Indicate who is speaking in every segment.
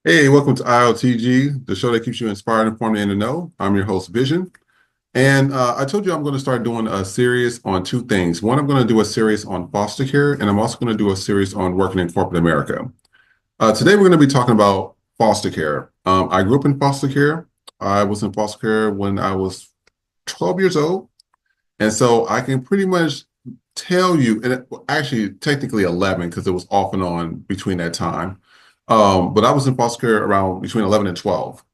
Speaker 1: Hey, welcome to IOTG, the show that keeps you inspired, informed, and in the know. I'm your host, Vision. And I told you I'm going to start doing a series on two things. One, I'm going to do a series on foster care, and I'm also going to do a series on working in corporate America. Today, we're going to be talking about foster care. I grew up in foster care. I was in foster care when I was 12 years old. And so I can pretty much tell you, and actually technically 11 because it was off and on between that time. But I was in foster care around between 11 and 12.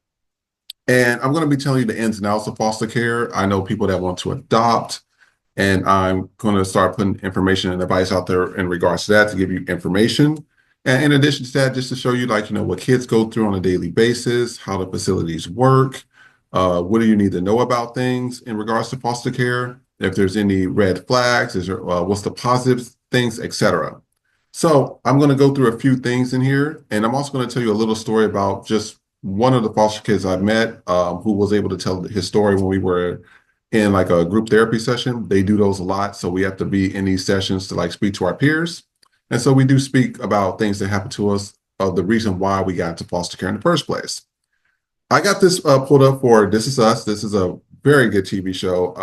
Speaker 1: And I'm going to be telling you the ins and outs of foster care. I know people that want to adopt, and I'm going to start putting information and advice out there in regards to that to give you information. And in addition to that, just to show you, what kids go through on a daily basis, how the facilities work, what do you need to know about things in regards to foster care, if there's any red flags, what's the positive things, etc. So I'm going to go through a few things in here, and I'm also going to tell you a little story about just one of the foster kids I met who was able to tell his story when we were in like a group therapy session. They do those a lot, so we have to be in these sessions to like speak to our peers. And so we do speak about things that happened to us, of the reason why we got into foster care in the first place. I got this pulled up for This Is Us. This is a very good TV show.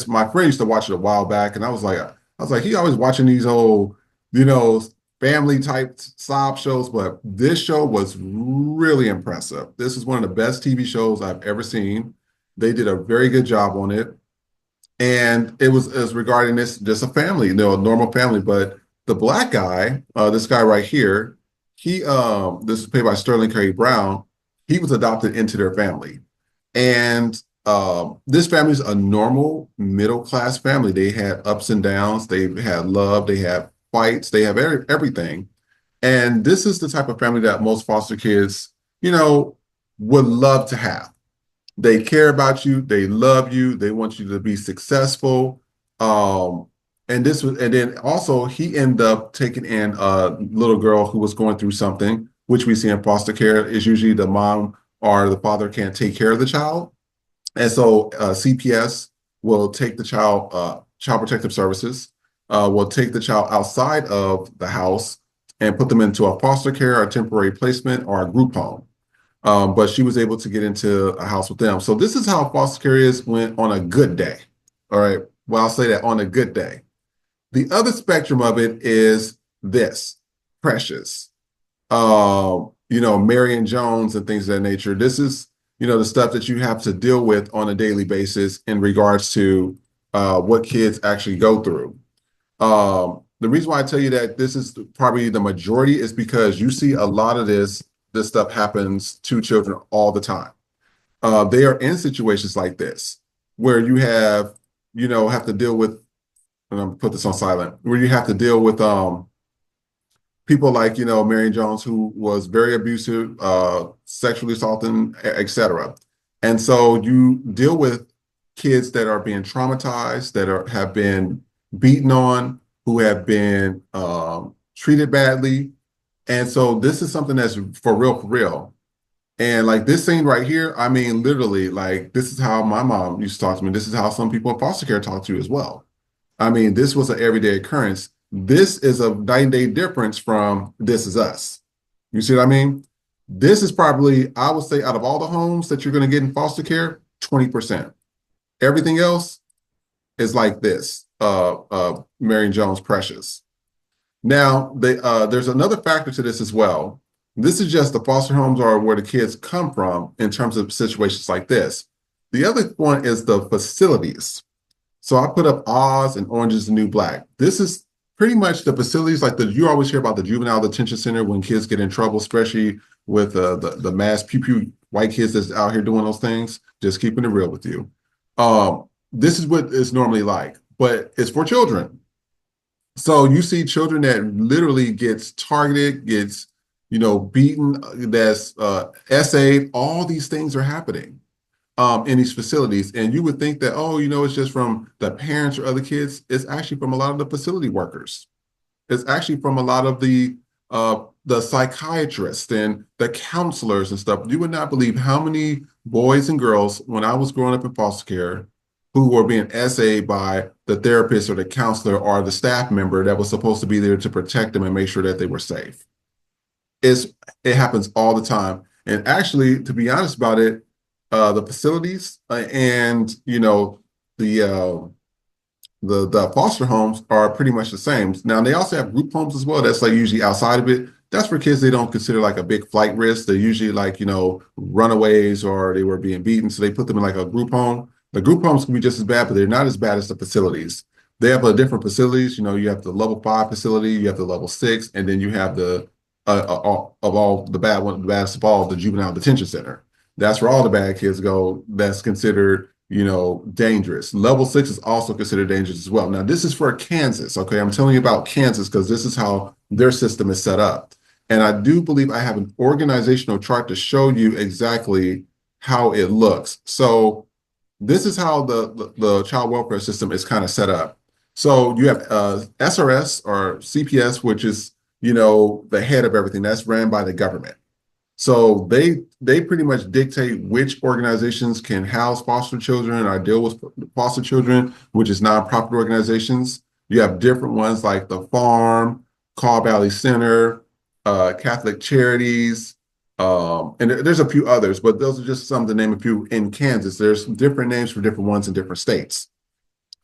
Speaker 1: My friend used to watch it a while back, and I was like, he always watching these old, you know, family type sob shows, but this show was really impressive. This is one of the best TV shows I've ever seen. They did a very good job on it, and it was as regarding this just a family, a normal family, but the black guy, this guy right here, this is played by Sterling K. Brown. He was adopted into their family. And this family is a normal middle class family. They had ups and downs. They had love. They had fights. They have everything. And this is the type of family that most foster kids, would love to have. They care about you. They love you. They want you to be successful. Um, and then also he ended up taking in a little girl who was going through something, which we see in foster care is usually the mom or the father can't take care of the child. And so CPS will take the Child Protective Services, will take the child outside of the house and put them into a foster care, a temporary placement, or a group home. But she was able to get into a house with them. So this is how foster care is when on a good day. All right. Well, I'll say that on a good day. The other spectrum of it is this Precious, Marion Jones and things of that nature. This is, the stuff that you have to deal with on a daily basis in regards to what kids actually go through. The reason why I tell you that this is probably the majority is because you see a lot of this stuff happens to children all the time. They are in situations like this where you have to deal with, and I'm gonna put this on silent, where you have to deal with people like, Marion Jones, who was very abusive, sexually assaulting, etc. And so you deal with kids that are being traumatized, have been beaten on, who have been treated badly. And so this is something that's for real, for real. And like this scene right here, I mean, literally, like this is how my mom used to talk to me. This is how some people in foster care talk to you as well. I mean, this was an everyday occurrence. This is a night and day difference from This Is Us. You see what I mean? This is probably, I would say, out of all the homes that you're going to get in foster care, 20%. Everything else is like this, Marion Jones Precious. Now, there's another factor to this as well. This is just the foster homes are where the kids come from in terms of situations like this. The other one is the facilities. So I put up Oz and Orange is the New Black. This is pretty much the facilities like you always hear about the juvenile detention center when kids get in trouble, especially with the mass pew pew white kids that's out here doing those things. Just keeping it real with you. This is what it's normally like, but it's for children. So you see children that literally gets targeted, gets beaten, that's essayed. All these things are happening in these facilities. And you would think that, oh, it's just from the parents or other kids. It's actually from a lot of the facility workers. It's actually from a lot of the psychiatrists and the counselors and stuff. You would not believe how many boys and girls, when I was growing up in foster care, who were being essayed by the therapist or the counselor or the staff member that was supposed to be there to protect them and make sure that they were safe. It's it happens all the time. And actually, to be honest about it, the facilities and the the foster homes are pretty much the same. Now they also have group homes as well. That's like usually outside of it. That's for kids they don't consider like a big flight risk. They're usually like, runaways or they were being beaten. So they put them in like a group home. The group homes can be just as bad, but they're not as bad as the facilities. They have a different facilities. You have the level 5 facility, you have the level 6, and then you have the of all the bad one, the baddest of all, the juvenile detention center. That's where all the bad kids go. That's considered dangerous. Level 6 is also considered dangerous as well. Now, this is for Kansas. Okay. I'm telling you about Kansas because this is how their system is set up. And I do believe I have an organizational chart to show you exactly how it looks. So this is how the child welfare system is kind of set up. So you have SRS or CPS, which is, the head of everything. That's ran by the government. So they pretty much dictate which organizations can house foster children or deal with foster children, which is nonprofit organizations. You have different ones like the Farm, Carl Valley Center, Catholic Charities, and there's a few others, but those are just some to name a few in Kansas. There's different names for different ones in different states.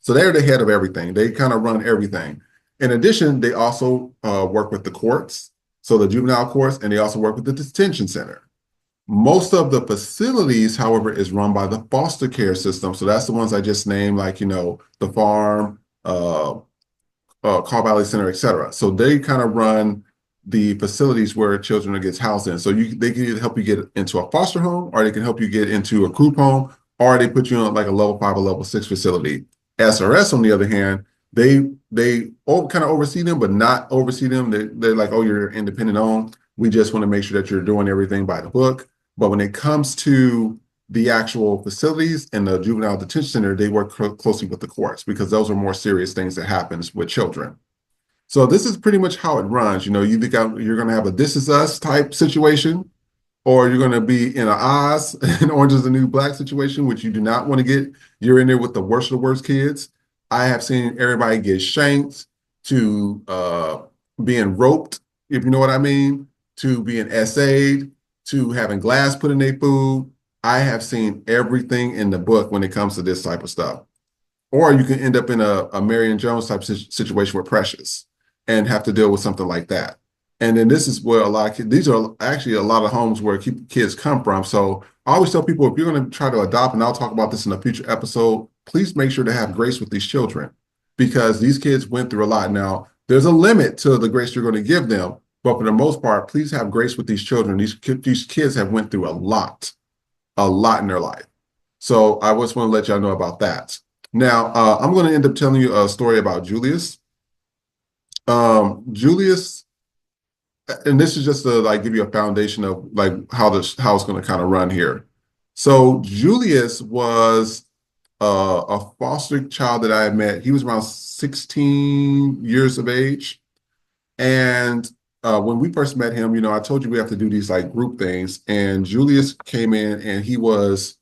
Speaker 1: So they're the head of everything. They kind of run everything. In addition, they also work with the courts, so the juvenile courts, and they also work with the detention center. Most of the facilities, however, is run by the foster care system. So that's the ones I just named, like, the Farm, Carl Valley Center, et cetera. So they kind of run the facilities where children gets housed in. So they can either help you get into a foster home, or they can help you get into a group home, or they put you on like a level 5 or level 6 facility. SRS, on the other hand, they kind of oversee them, but not oversee them. They're like, oh, you're independent owned. We just want to make sure that you're doing everything by the book. But when it comes to the actual facilities and the juvenile detention center, they work closely with the courts because those are more serious things that happens with children. So this is pretty much how it runs. You're going to have a This Is Us type situation, or you're going to be in an Oz and Orange is the New Black situation, which you do not want to get. You're in there with the worst of the worst kids. I have seen everybody get shanked, to being roped, if you know what I mean, to being essayed, to having glass put in their food. I have seen everything in the book when it comes to this type of stuff. Or you can end up in a Marion Jones type situation with Precious and have to deal with something like that. And then this is where these are actually a lot of homes where kids come from. So I always tell people, if you're going to try to adopt, and I'll talk about this in a future episode, please make sure to have grace with these children because these kids went through a lot. Now, there's a limit to the grace you're going to give them, but for the most part, please have grace with these children. These kids have went through a lot in their life. So I just want to let y'all know about that. Now, I'm going to end up telling you a story about Julius. Julius, and this is just to give you a foundation of how it's going to kind of run here. So Julius was a foster child that I had met. He was around 16 years of age. And when we first met him, I told you we have to do these group things. And Julius came in and he was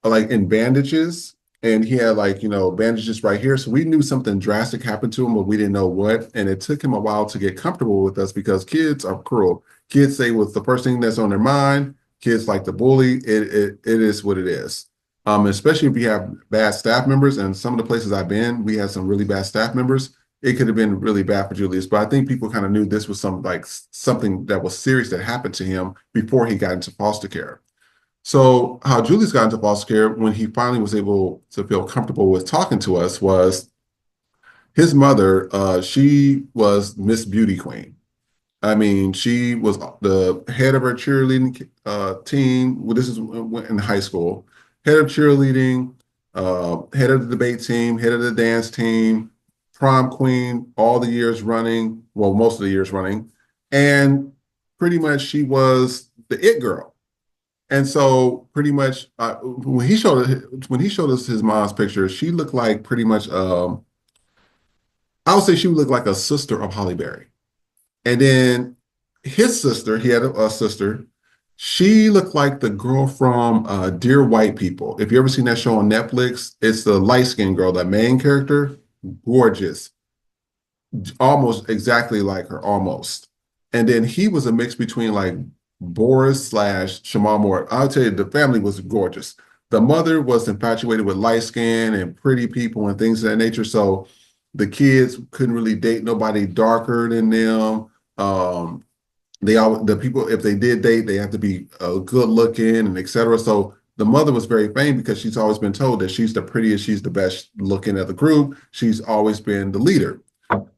Speaker 1: in bandages. And he had bandages right here. So we knew something drastic happened to him, but we didn't know what. And it took him a while to get comfortable with us because kids are cruel. Kids say what's the first thing that's on their mind. Kids like to bully. It is what it is. Especially if you have bad staff members. And some of the places I've been, we had some really bad staff members. It could have been really bad for Julius. But I think people kind of knew this was something that was serious that happened to him before he got into foster care. So how Julius got into foster care when he finally was able to feel comfortable with talking to us was his mother. She was Miss Beauty Queen. I mean, she was the head of her cheerleading team. Well, this is in high school. Head of cheerleading, head of the debate team, head of the dance team, prom queen, all the years running. Well, most of the years running. And pretty much she was the it girl. And so pretty much when he showed us his mom's picture, she looked like pretty much, I would say she would look like a sister of Holly Berry. And then his sister, he had a sister, she looked like the girl from Dear White People. If you ever seen that show on Netflix, it's the light-skinned girl, that main character, gorgeous, almost exactly like her, almost. And then he was a mix between like Boris slash Shamal Moore. I'll tell you, the family was gorgeous. The mother was infatuated with light skin and pretty people and things of that nature. So the kids couldn't really date nobody darker than them. Um, they all the people, if they did date, they have to be good looking and etc. So the mother was very famed because she's always been told that she's the prettiest, she's the best looking of the group. She's always been the leader.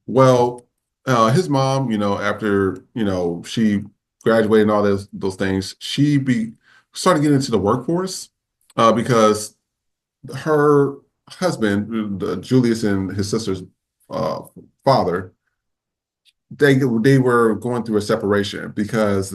Speaker 1: Well, his mom, after she graduated and all those things, started getting into the workforce because her husband, Julius and his sister's uh, father, they were going through a separation because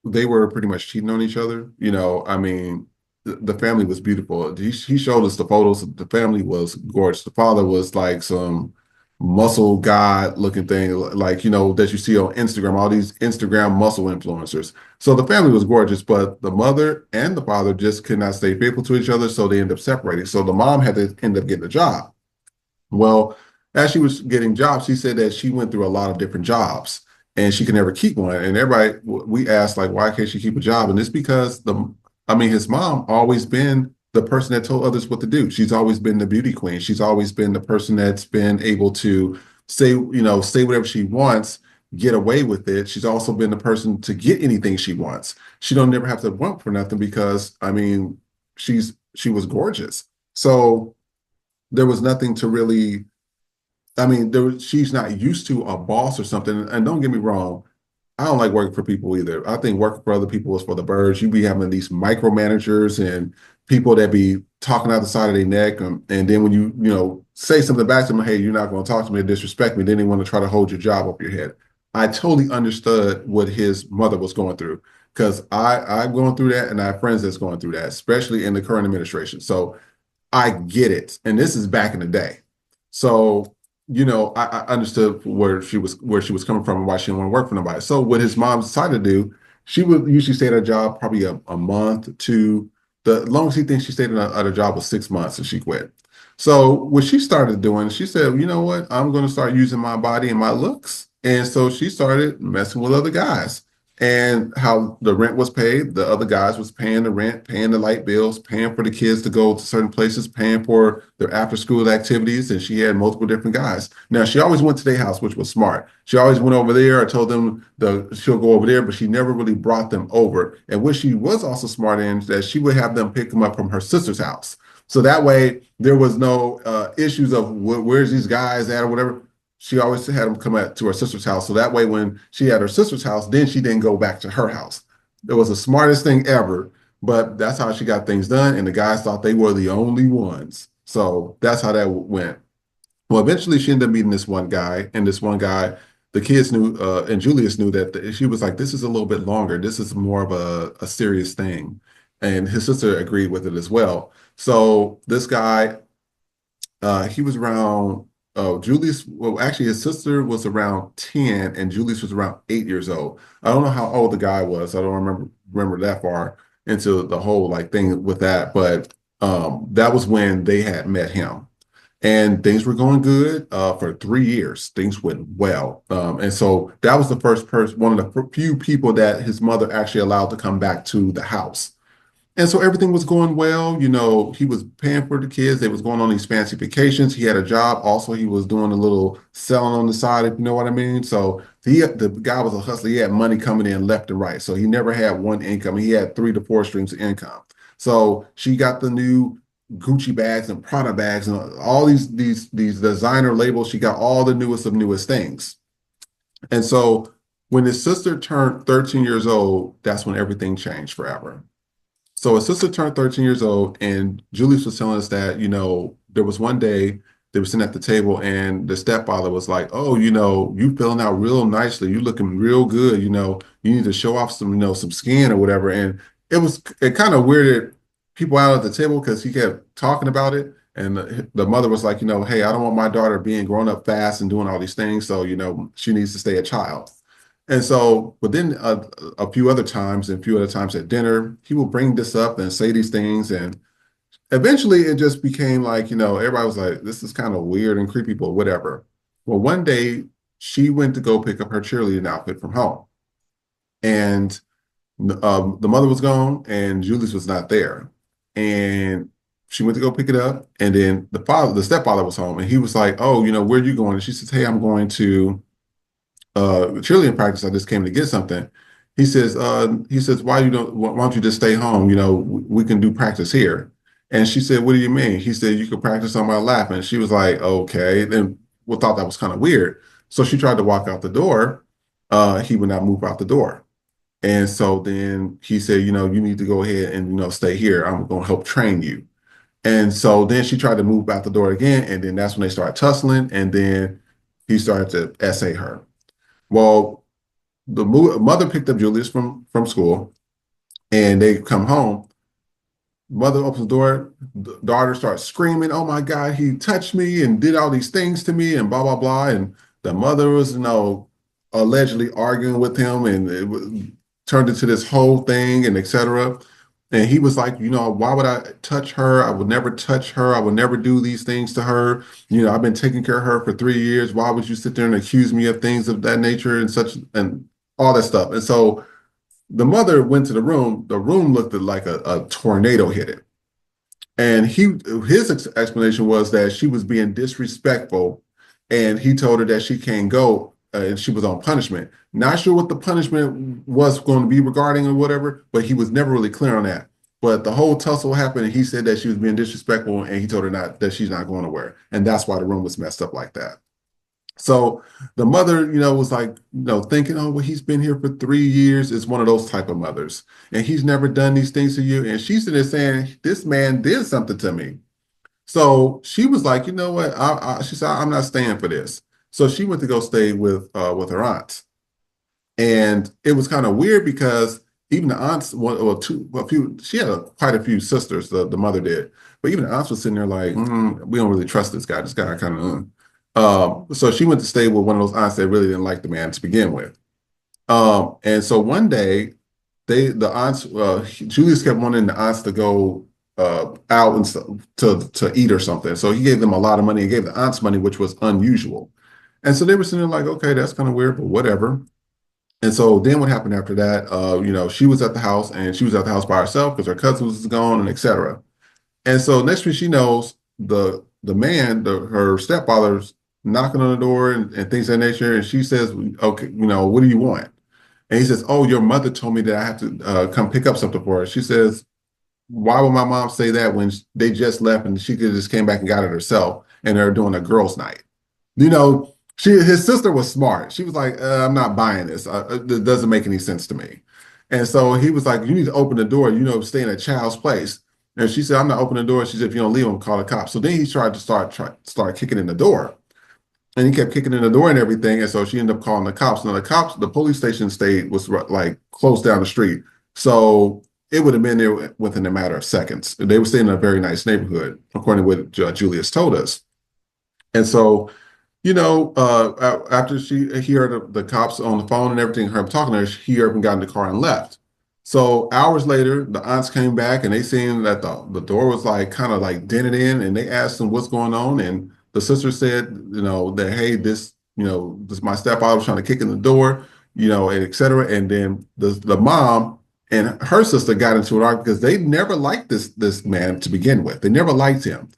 Speaker 1: they were pretty much cheating on each other. I mean, the family was beautiful. He showed us the photos. The family was gorgeous. The father was like some muscle god looking thing, like that you see on Instagram, all these Instagram muscle influencers. So the family was gorgeous, but the mother and the father just could not stay faithful to each other, so they end up separating. So the mom had to end up getting a job. Well, as she was getting jobs, she said that she went through a lot of different jobs and she could never keep one. And everybody, we asked, like, why can't she keep a job? And it's because his mom always been the person that told others what to do. She's always been the beauty queen. She's always been the person that's been able to say whatever she wants, get away with it. She's also been the person to get anything she wants. She don't never have to want for nothing because, she was gorgeous. So there was nothing to really, she's not used to a boss or something. And don't get me wrong, I don't like working for people either. I think working for other people is for the birds. You be having these micromanagers and people that be talking out the side of their neck. And then when you say something back to them, hey, you're not going to talk to me or disrespect me, then they want to try to hold your job up your head. I totally understood what his mother was going through because I'm going through that and I have friends that's going through that, especially in the current administration. So I get it. And this is back in the day. So, I understood where she was coming from and why she didn't want to work for nobody. So what his mom decided to do, she would usually stay at her job probably a month to the longest he thinks she stayed at her job was 6 months and she quit. So what she started doing, she said, you know what, I'm going to start using my body and my looks. And so she started messing with other guys and how the rent was paid. The other guys was paying the rent, paying the light bills, paying for the kids to go to certain places, paying for their after school activities. And she had multiple different guys. Now, she always went to their house, which was smart. She always went over there. I told them she'll go over there, but she never really brought them over. And what she was also smart in is that she would have them pick them up from her sister's house. So that way there was no issues of where's these guys at or whatever. She always had them come to her sister's house. So that way, when she had her sister's house, then she didn't go back to her house. It was the smartest thing ever, but that's how she got things done. And the guys thought they were the only ones. So that's how that went. Well, eventually she ended up meeting this one guy, and this one guy, the kids knew, and Julius knew that she was like, this is a little bit longer. This is more of a serious thing. And his sister agreed with it as well. So this guy, he was around, oh, well, actually, his sister was around 10 and Julius was around 8 years old. I don't know how old the guy was. I don't remember that far into the whole like thing with that, but that was when they had met him. And things were going good for 3 years. Things went well. And so that was the first person, one of the few people that his mother actually allowed to come back to the house. And so everything was going well. He was paying for the kids. They was going on these fancy vacations. He had a job. Also, he was doing a little selling on the side, if you know what I mean. So the guy was a hustler. He had money coming in left and right. So he never had one income. He had 3 to 4 streams of income. So she got the new Gucci bags and Prada bags and all these designer labels. She got all the newest of newest things. And so when his sister turned 13 years old, that's when everything changed forever. So his sister turned 13 years old, and Julius was telling us that, there was one day they were sitting at the table, and the stepfather was like, oh, you filling out real nicely. You looking real good. You need to show off some skin or whatever. And it kind of weirded people out at the table because he kept talking about it. And the mother was like, hey, I don't want my daughter being grown up fast and doing all these things. So, she needs to stay a child. And so, but then a few other times and a few other times at dinner, he will bring this up and say these things. And eventually it just became like, everybody was like, this is kind of weird and creepy, but whatever. Well, one day she went to go pick up her cheerleading outfit from home. And the mother was gone and Julius was not there. And she went to go pick it up. And then the stepfather was home and he was like, oh, where are you going? And she says, hey, I'm going to cheerleading practice. I just came to get something. He says, why don't you just stay home? We can do practice here. And she said, what do you mean? He said, you could practice on my lap. And she was like, okay. Then we thought that was kind of weird. So she tried to walk out the door. He would not move out the door. And so then he said, you need to go ahead and, stay here. I'm going to help train you. And so then she tried to move out the door again. And then that's when they started tussling. And then he started to essay her. Well, the mother picked up Julius from school and they come home. Mother opens the door, the daughter starts screaming, oh my God, he touched me and did all these things to me and blah, blah, blah. And the mother was, allegedly arguing with him and turned into this whole thing and etc. And he was like, why would I touch her? I would never touch her. I would never do these things to her. I've been taking care of her for 3 years. Why would you sit there and accuse me of things of that nature and such and all that stuff? And so the mother went to the room. The room looked like a tornado hit it. And his explanation was that she was being disrespectful and he told her that she can't go and she was on punishment. Not sure what the punishment was going to be regarding or whatever, but he was never really clear on that. But the whole tussle happened and he said that she was being disrespectful and he told her that she's not going nowhere. And that's why the room was messed up like that. So the mother, was like, thinking, oh, well, he's been here for 3 years. It's one of those type of mothers. And he's never done these things to you. And she's sitting there saying, this man did something to me. So she was like, you know what? She said, I'm not staying for this. So she went to go stay with her aunts. And it was kind of weird because even the aunts, she had quite a few sisters, the mother did. But even the aunts was sitting there like, we don't really trust this guy. This guy kind of, so she went to stay with one of those aunts that really didn't like the man to begin with. And so one day, the aunts, Julius kept wanting the aunts to go out and to eat or something. So he gave them a lot of money. He gave the aunts money, which was unusual. And so they were sitting there like, okay, that's kind of weird, but whatever. And so then what happened after that? She was at the house and she was at the house by herself because her cousin was gone and etc. And so next thing she knows, the man, her stepfather's knocking on the door and things of that nature. And she says, okay, what do you want? And he says, oh, your mother told me that I have to come pick up something for her. She says, why would my mom say that when they just left and she could just came back and got it herself and they're doing a girls' night? His sister was smart. She was like, I'm not buying this. It doesn't make any sense to me. And so he was like, you need to open the door, stay in a child's place. And she said, I'm not opening the door. She said, if you don't leave, I'm call the cops. So then he tried to start kicking in the door. And he kept kicking in the door and everything. And so she ended up calling the cops. Now the police station was like close down the street. So it would have been there within a matter of seconds. They were staying in a very nice neighborhood, according to what Julius told us. And so, after he heard the cops on the phone and everything, her talking to her, he heard and got in the car and left. So hours later, the aunts came back and they seen that the door was like kind of like dented in, and they asked them what's going on. And the sister said, that hey, this my stepfather was trying to kick in the door, and et cetera. And then the mom and her sister got into an argument because they never liked this man to begin with. They never liked him.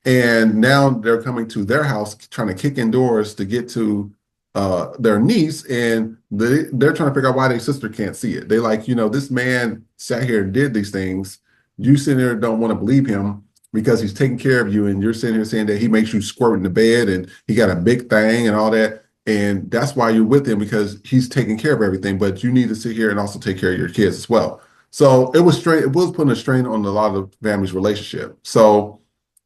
Speaker 1: And now they're coming to their house trying to kick in doors to get to their niece, and they're trying to figure out why their sister can't see it. They like, this man sat here and did these things. You sitting there don't want to believe him because he's taking care of you, and you're sitting here saying that he makes you squirt in the bed and he got a big thing and all that. And that's why you're with him, because he's taking care of everything, but you need to sit here and also take care of your kids as well. So it was putting a strain on a lot of the family's relationship. So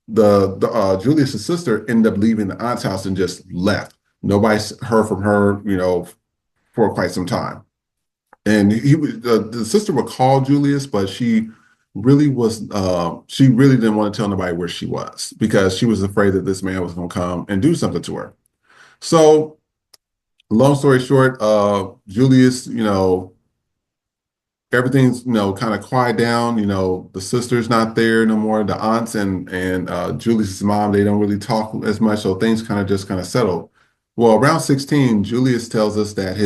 Speaker 1: the Julius's sister ended up leaving the aunt's house and just left. Nobody heard from her, for quite some time. And the sister would call Julius, but she really didn't want to tell nobody where she was because she was afraid that this man was going to come and do something to her. So long story short, Julius, everything's kind of quiet down. The sister's not there no more. The aunts and Julius's mom, they don't really talk as much, so things kind of settled. Well, around 16, Julius tells us that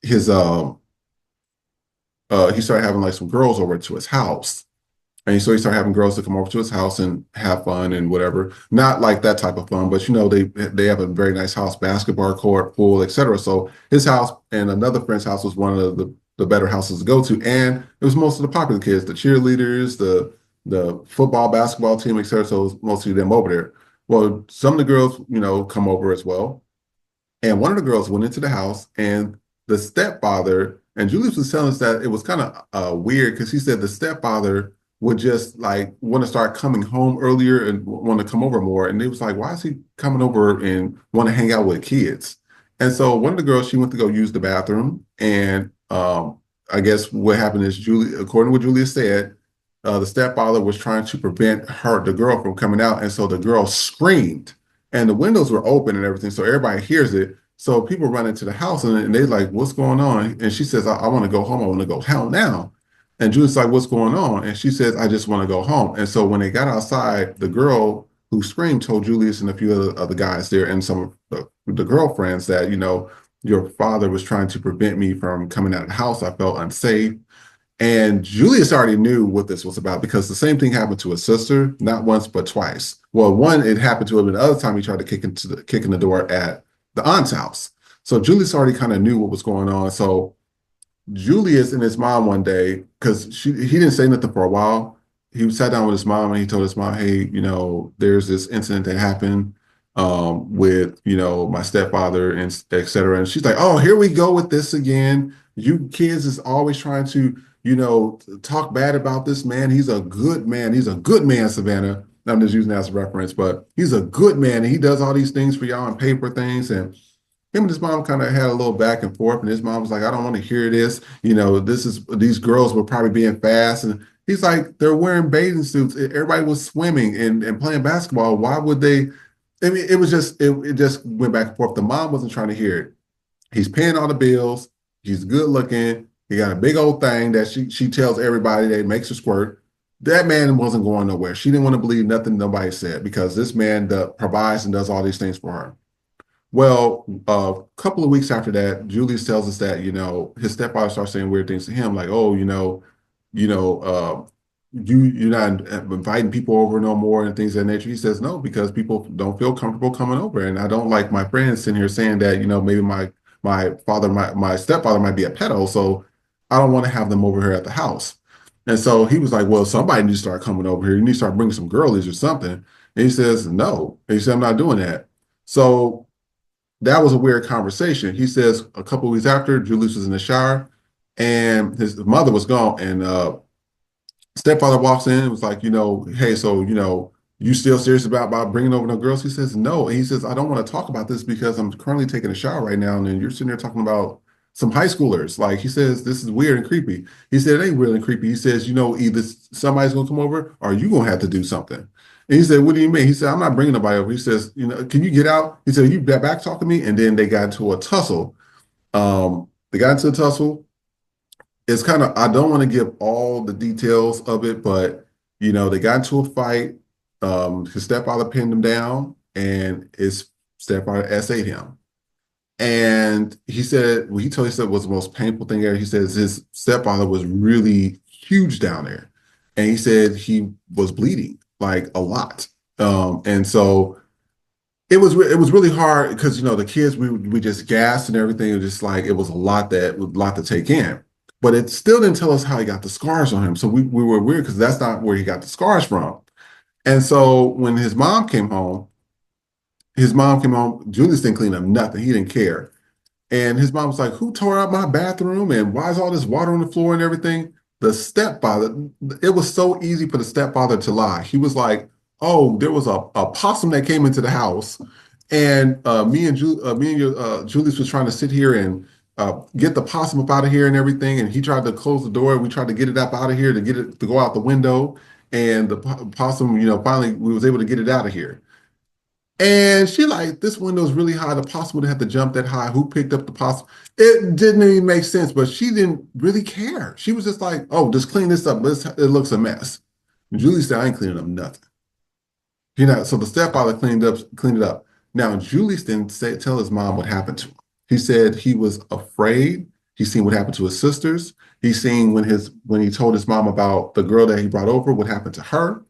Speaker 1: his he started having like some girls over to his house. And so he started having girls to come over to his house and have fun and whatever. Not like that type of fun, but they have a very nice house, basketball court, pool, etc. So his house and another friend's house was one of the better houses to go to. And it was most of the popular kids, the cheerleaders, the football, basketball team, etc. So it was mostly them over there. Well, some of the girls, come over as well. And one of the girls went into the house, and the stepfather, and Julius was telling us that it was kind of weird because he said the stepfather would just like want to start coming home earlier and want to come over more. And it was like, why is he coming over and want to hang out with kids? And so one of the girls, she went to go use the bathroom. And I guess what happened is according to what Julius said, the stepfather was trying to prevent the girl from coming out. And so the girl screamed and the windows were open and everything. So everybody hears it. So people run into the house and they're like, what's going on? And she says, I want to go home. I want to go home now. And Julius like, what's going on? And she says, I just want to go home. And so when they got outside, the girl who screamed told Julius and a few other guys there and some of the girlfriends that, your father was trying to prevent me from coming out of the house. I felt unsafe. And Julius already knew what this was about because the same thing happened to his sister, not once, but twice. Well, one, it happened to him, and the other time he tried to kick in the door at the aunt's house. So Julius already kind of knew what was going on. So Julius and his mom one day, because he didn't say nothing for a while. He sat down with his mom and he told his mom, hey, there's this incident that happened with, my stepfather and et cetera. And she's like, oh, here we go with this again. You kids is always trying to, talk bad about this man. He's a good man. He's a good man, Savannah. I'm just using that as a reference, but he's a good man. And he does all these things for y'all and pay for things. And him and his mom kind of had a little back and forth. And his mom was like, I don't want to hear this. These girls were probably being fast. And he's like, they're wearing bathing suits. Everybody was swimming and playing basketball. Why would they? I mean, it just went back and forth. The mom wasn't trying to hear it. He's paying all the bills. He's good looking. He got a big old thing that she tells everybody that makes her squirt. That man wasn't going nowhere. She didn't want to believe nothing nobody said because this man provides and does all these things for her. Well, a couple of weeks after that, Julius tells us that, his stepfather starts saying weird things to him, like, oh, you're not inviting people over no more and things of that nature. He says no, because people don't feel comfortable coming over. And I don't like my friends sitting here saying that, maybe my stepfather might be a pedo, so I don't want to have them over here at the house. And so he was like, well, somebody needs to start coming over here. You need to start bringing some girlies or something. And he says, no. And he said, I'm not doing that. So that was a weird conversation. He says a couple of weeks after, Julius was in the shower and his mother was gone. And stepfather walks in and was like, hey, so, you still serious about bringing over no girls? He says, no. And he says, I don't want to talk about this because I'm currently taking a shower right now. And then you're sitting there talking about some high schoolers. Like, he says, this is weird and creepy. He said, it ain't weird and creepy. He says, either somebody's going to come over or you going to have to do something. And he said, what do you mean? He said, I'm not bringing nobody over. He says, can you get out? He said, you back talking to me? And then they got into a tussle. They got into a tussle. It's kind of, I don't want to give all the details of it, but, they got into a fight. His stepfather pinned him down and his stepfather essayed him. And he said, what he told us was the most painful thing ever. He says his stepfather was really huge down there. And he said he was bleeding like a lot. And so it was really hard because, the kids, we just gasped and everything. It was just like, it was a lot to take in. But it still didn't tell us how he got the scars on him. So we were weird because that's not where he got the scars from. And so when his mom came home, Julius didn't clean up nothing. He didn't care. And his mom was like, who tore out my bathroom? And why is all this water on the floor and everything? The stepfather, it was so easy for the stepfather to lie. He was like, oh, there was a possum that came into the house. And Julius was trying to sit here and get the possum up out of here and everything. And he tried to close the door. We tried to get it up out of here to get it to go out the window. And the possum, finally we was able to get it out of here. And she like, this window's really high. The possum would have to jump that high. Who picked up the possum? It didn't even make sense, but she didn't really care. She was just like, oh, just clean this up. It looks a mess. And Julie said, I ain't cleaning up nothing. So the stepfather cleaned it up. Now, Julie didn't tell his mom what happened to him. He said he was afraid. He's seen what happened to his sisters. He's seen when he told his mom about the girl that he brought over, what happened to her,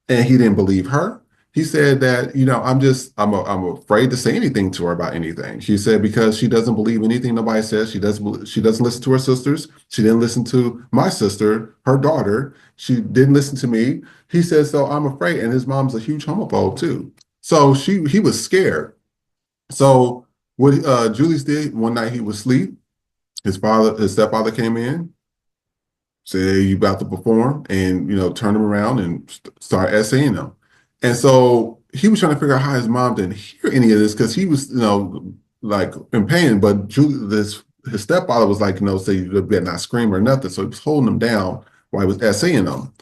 Speaker 1: and he didn't believe her. He said that, I'm afraid to say anything to her about anything. She said because she doesn't believe anything nobody says. She doesn't listen to her sisters. She didn't listen to my sister, her daughter. She didn't listen to me. He said, so I'm afraid. And his mom's a huge homophobe too. So he was scared. So what Julius did one night, he was asleep. His stepfather came in, said, you about to perform, and turn him around and start essaying him. And so he was trying to figure out how his mom didn't hear any of this because he was, like in pain. But his stepfather was like, say you better not scream or nothing. So he was holding him down while he was essaying him.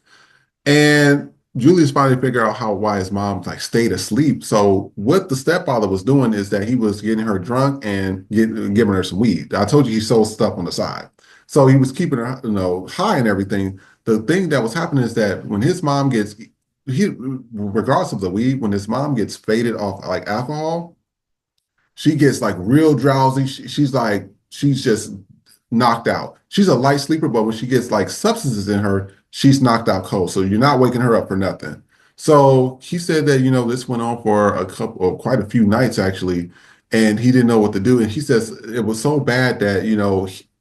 Speaker 1: And Julius finally figured out why his mom like stayed asleep. So what the stepfather was doing is that he was getting her drunk and giving her some weed. I told you he sold stuff on the side. So he was keeping her, high and everything. The thing that was happening is that when his mom regardless of the weed, when his mom gets faded off like alcohol, she gets like real drowsy. She's just knocked out. She's a light sleeper, but when she gets like substances in her, she's knocked out cold. So you're not waking her up for nothing. So he said that, this went on for quite a few nights actually, and he didn't know what to do. And he says it was so bad that,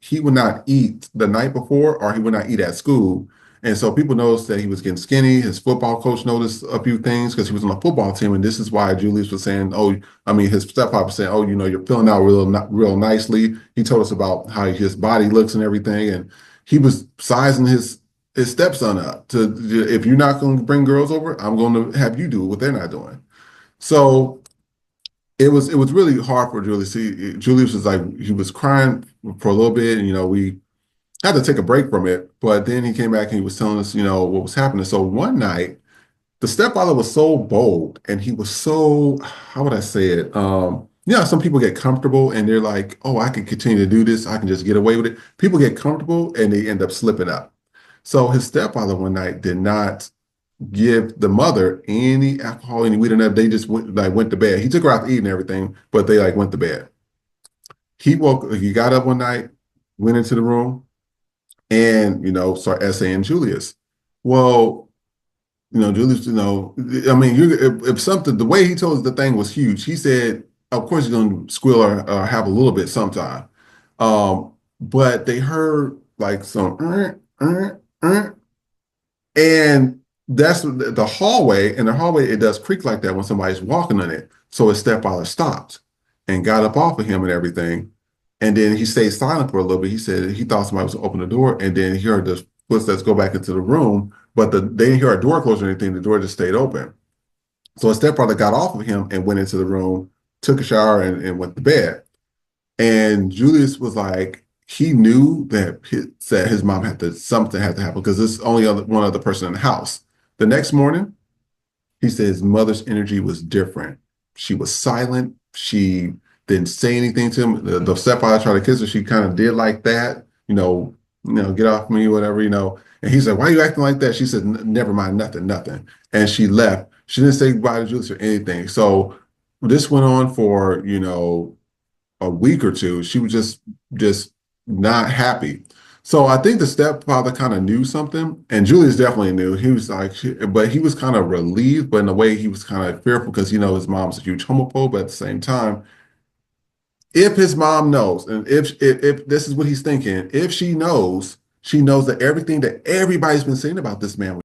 Speaker 1: he would not eat the night before or he would not eat at school. And so people noticed that he was getting skinny. His football coach noticed a few things because he was on a football team. And this is why Julius was saying, his stepfather was saying, you're filling out real nicely. He told us about how his body looks and everything. And he was sizing his stepson up to, if you're not going to bring girls over, I'm going to have you do what they're not doing. So it was really hard for Julius. Julius was like, he was crying for a little bit. And, we had to take a break from it, but then he came back and he was telling us, what was happening. So one night, the stepfather was so bold and he was so, how would I say it? Some people get comfortable and they're like, oh, I can continue to do this. I can just get away with it. People get comfortable and they end up slipping up. So his stepfather one night did not give the mother any alcohol, any weed, enough. They just went to bed. He took her out to eat and everything, but they went to bed. He got up one night, went into the room, and start essaying Julius. Well, Julius, I mean, if something, the way he told us the thing was huge. He said, of course, he's going to squeal or have a little bit sometime. But they heard like some, and that's the hallway. And the hallway, it does creak like that when somebody's walking on it. So his stepfather stopped and got up off of him and everything. And then he stayed silent for a little bit. He said he thought somebody was open the door, and then he heard the footsteps go back into the room, but they didn't hear a door close or anything. The door just stayed open. So his stepfather got off of him and went into the room, took a shower, and went to bed. And Julius was like, he knew that his mom something had to happen because there's only one other person in the house. The next morning, he said his mother's energy was different. She was silent. She didn't say anything to him. The stepfather tried to kiss her. She kind of did like that, get off me, whatever, And he said, why are you acting like that? She said, never mind, nothing. And she left. She didn't say goodbye to Julius or anything. So this went on for, a week or two. She was just not happy. So I think the stepfather kind of knew something, and Julius definitely knew. He was like, but he was kind of relieved, but in a way he was kind of fearful because, his mom's a huge homophobe, but at the same time, if his mom knows, and if this is what he's thinking, if she knows that everything that everybody's been saying about this man